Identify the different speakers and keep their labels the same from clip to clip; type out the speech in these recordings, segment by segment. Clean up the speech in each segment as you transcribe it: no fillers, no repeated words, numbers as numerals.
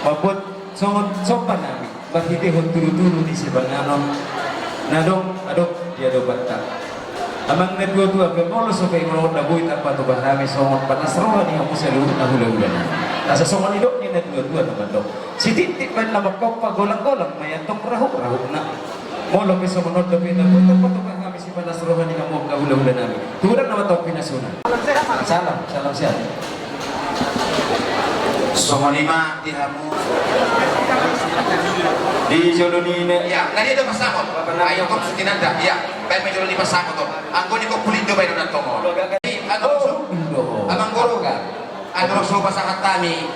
Speaker 1: mabot songon sopan namin bahiti hon turu-turu di sebanganon nadong adok dia do batta amang nedua-dua ke molo so kay ngolon na buit apa to bahami songon panasroha ni aku selalu na hula-hula na asa songon idok ni nedua-dua na bandok si titik man na magkoppa golang-golang mayatong rahuk-rahuk na molo ke songon do pina buit apa to bahami si panasroha ni kamu na hula-hula namin turang na matok pinasunan salam sehat
Speaker 2: Songo lima dihamu
Speaker 1: di joloni ne
Speaker 2: ya tadi ada pasakot ayo kok sukinanda ya kayak menjoloni pasakot to anggo ni kok pulindo bayo na tongo amang goro ka ano so pasakat kami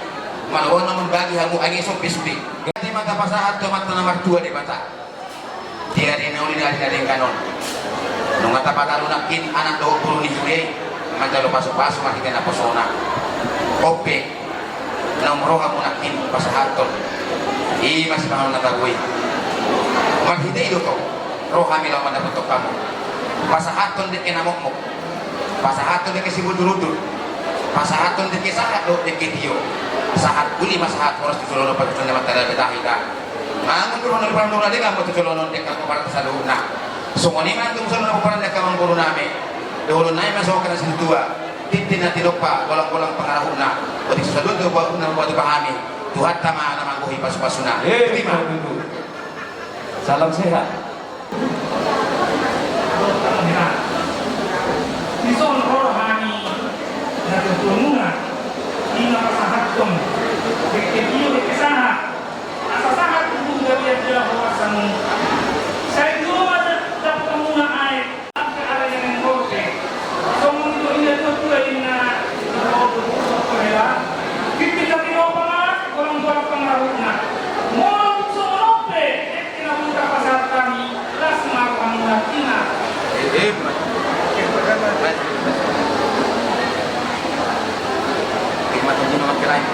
Speaker 2: malawon naman bagi hamu angin so pispi gati mata pasahat to mata nomor 2 di bata dia di nauli dari kanon nung mata patalu nakin anak do puru ni jure manjalo pasok-pasok makita na posona kope nomor kamu nakin pasahaton masih mahal natawi maghita ito to roh kami lang manapuntok kamu pasahaton din kinamokmok pasahaton din kisibudurudul pasahaton din kisahat lo din kitiyo sahat uli masahat oras tutulono pagtutulono naman talaga dahika mangun turun na parang nula din ang matutulono din kang kumparat sa luna sungoni man itong sa luna kumparat na kamang guru namin dahulun na yung masok ka na sinutua tintin na tinok walang pangarahon na o di susadun ito na buwan pahami Tuhan tama namang buhay pasupasuna
Speaker 1: salam sehat
Speaker 3: Ison rohani na tutulungan ina pasahatong begitu kesahat asasahat tubuh dari dia bawasan saya dulu ada dapat muna ay ang ada yang ngorte so mundo ina to ina ko nila kita tinopa na walang pengaruh na mo sorope kinapunta pasar kami las marang latina
Speaker 2: Hikmat ini memang kira iya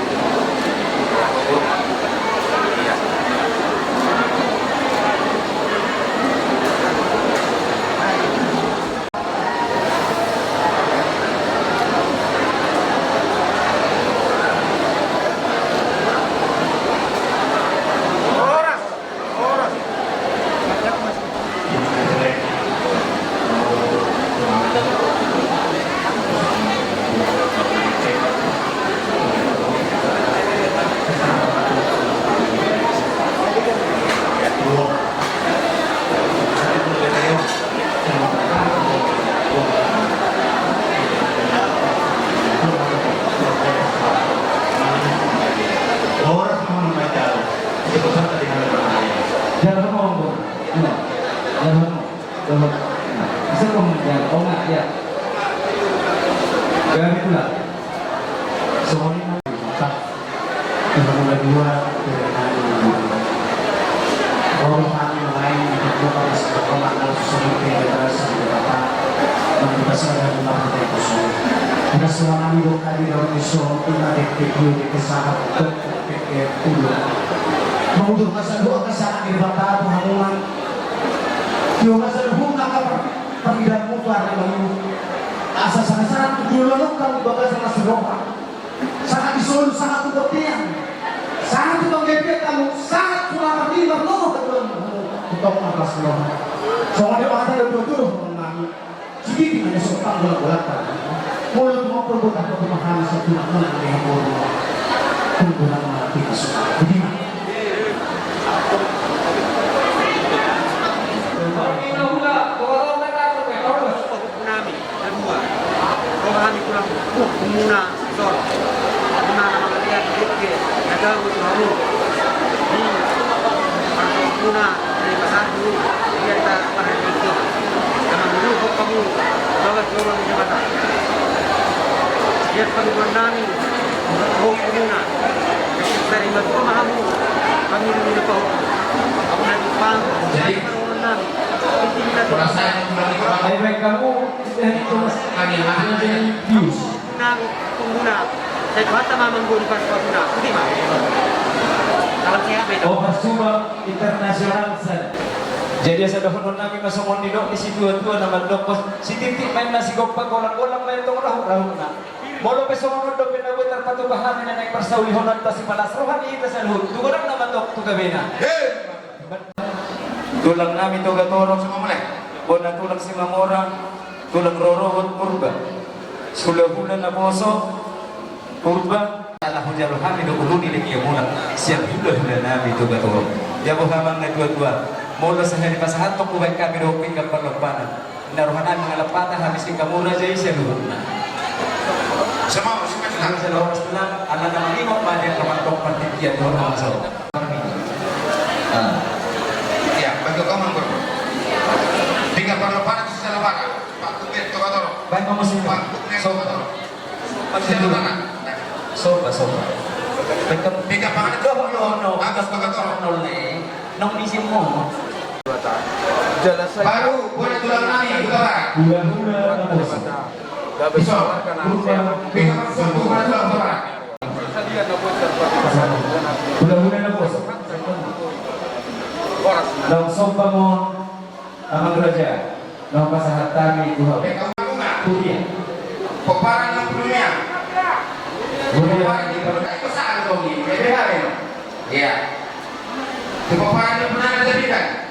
Speaker 1: internasional jadi sa doon namin masungon ni Dok si dua-dua naman Dok si titik main nasi gopa golang-golang main tong rahu-rahu na Molo pesungon do pinaboy tarpatubahan na naik persaulihonan ta si palas rohani ita sa luhut. Dugarang naman to gabina. Tulang namin to gatorong
Speaker 2: Semua mulai.
Speaker 1: Bona tulang si Mamora, tulang rorohot purba. Sula-hula na poso, purba. Allah jalo kami do uluni lagi mula. Siap hula-hula namin to gatorong. Jabo hamang na dua-dua. Mula sa hari pasahat to kubay kami do pinggang perlepanan. Naruhanan mga lapata habis ika mura jay siya luhut na.
Speaker 2: Semua
Speaker 1: Ang sa lawas lang, ala na manimok man yung kamantok partikian doon ang sa
Speaker 2: Ya, bagi kamu bro. Tiga perleparan sisa lebaran. Pak Kubet to katoro.
Speaker 1: baik mo sino?
Speaker 2: Pak Kubet to
Speaker 1: Soba.
Speaker 2: katoro. Sisa lebaran.
Speaker 1: Soba.
Speaker 2: Tiga pangan itu
Speaker 1: No,
Speaker 2: atas to katoro.
Speaker 1: nung isim mo.
Speaker 2: Baru boleh tulang nami utara.
Speaker 1: Hula-hula na poso.
Speaker 2: Bisa. Tiga masuk bukan tulang utara.
Speaker 1: Hula-hula na poso. Nung soba mo, amang raja, nung pasahat kami tuhaw.
Speaker 2: Kamu bunga.
Speaker 1: Kuya.
Speaker 2: Peparan yang punya. Peparan
Speaker 1: Kuya.
Speaker 2: di mana? Itu saat kau ni. Beda no. Iya. Peparan yang pernah dijadikan.